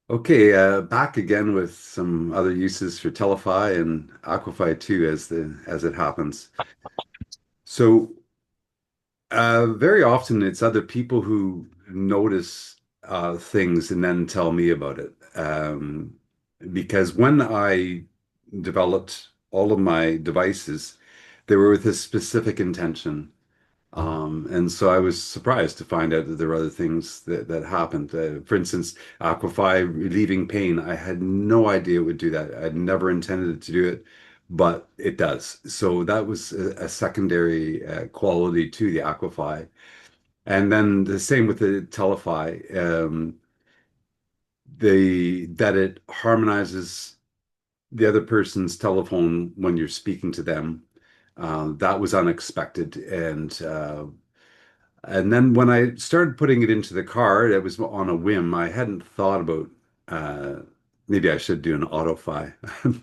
Okay, back again with some other uses for Tele Phi and Aqua Phi too, as it happens. So, very often it's other people who notice things and then tell me about it. Because when I developed all of my devices, they were with a specific intention. And so I was surprised to find out that there were other things that happened. For instance, Aqua Phi relieving pain. I had no idea it would do that. I'd never intended it to do it, but it does. So that was a secondary quality to the Aqua Phi. And then the same with the Tele Phi. That it harmonizes the other person's telephone when you're speaking to them. That was unexpected, and then when I started putting it into the car, it was on a whim. I hadn't thought about uh, maybe I should do an AutoFi.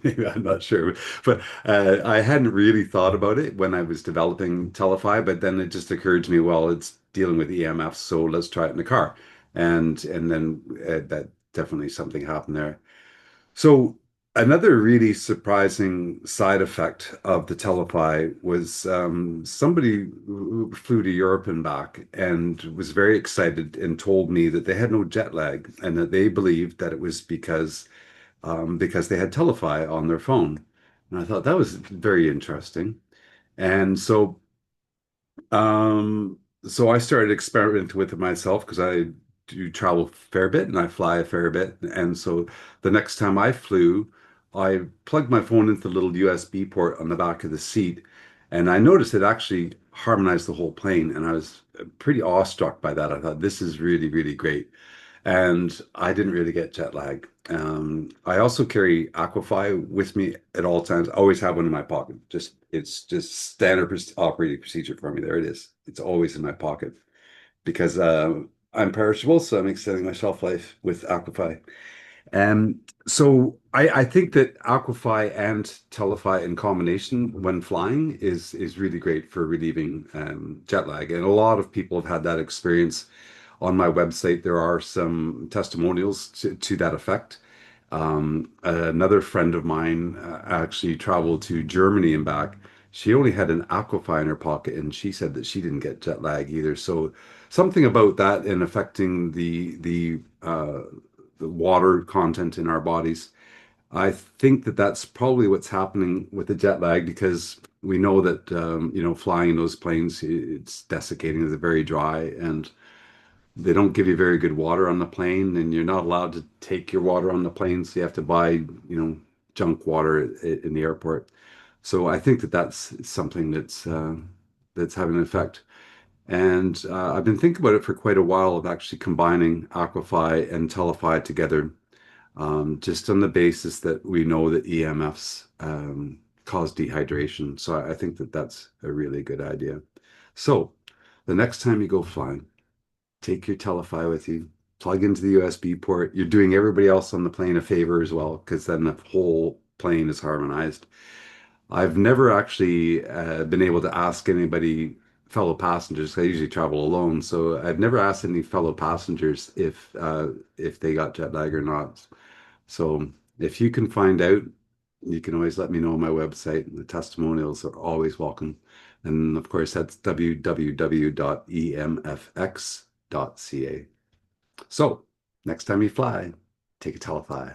Maybe I'm not sure, but I hadn't really thought about it when I was developing Telefy. But then it just occurred to me, well, it's dealing with EMFs, so let's try it in the car. And then that definitely something happened there. So another really surprising side effect of the Telepi was somebody who flew to Europe and back and was very excited and told me that they had no jet lag and that they believed that it was because they had Telefy on their phone. And I thought that was very interesting. And so I started experimenting with it myself because I do travel a fair bit and I fly a fair bit. And so the next time I flew, I plugged my phone into the little USB port on the back of the seat, and I noticed it actually harmonized the whole plane. And I was pretty awestruck by that. I thought this is really, really great. And I didn't really get jet lag. I also carry Aquafy with me at all times. I always have one in my pocket. It's just standard operating procedure for me. There it is. It's always in my pocket because I'm perishable, so I'm extending my shelf life with Aquafy. Um, so I think that Aquafy and Telefy in combination when flying is really great for relieving jet lag. And a lot of people have had that experience. On my website, there are some testimonials to that effect. Another friend of mine actually traveled to Germany and back. She only had an Aquafy in her pocket, and she said that she didn't get jet lag either. So something about that and affecting the water content in our bodies. I think that that's probably what's happening with the jet lag because we know that flying in those planes it's desiccating, it's very dry, and they don't give you very good water on the plane, and you're not allowed to take your water on the plane, so you have to buy junk water in the airport. So I think that that's something that's having an effect. And I've been thinking about it for quite a while of actually combining Aquafy and Telefy together, just on the basis that we know that EMFs cause dehydration. So I think that that's a really good idea. So the next time you go flying, take your Telefy with you, plug into the USB port. You're doing everybody else on the plane a favor as well, because then the whole plane is harmonized. I've never actually been able to ask anybody, fellow passengers. I usually travel alone, so I've never asked any fellow passengers if they got jet lag or not. So if you can find out, you can always let me know on my website. The testimonials are always welcome. And of course, that's www.emfx.ca. So next time you fly, take a Telefy.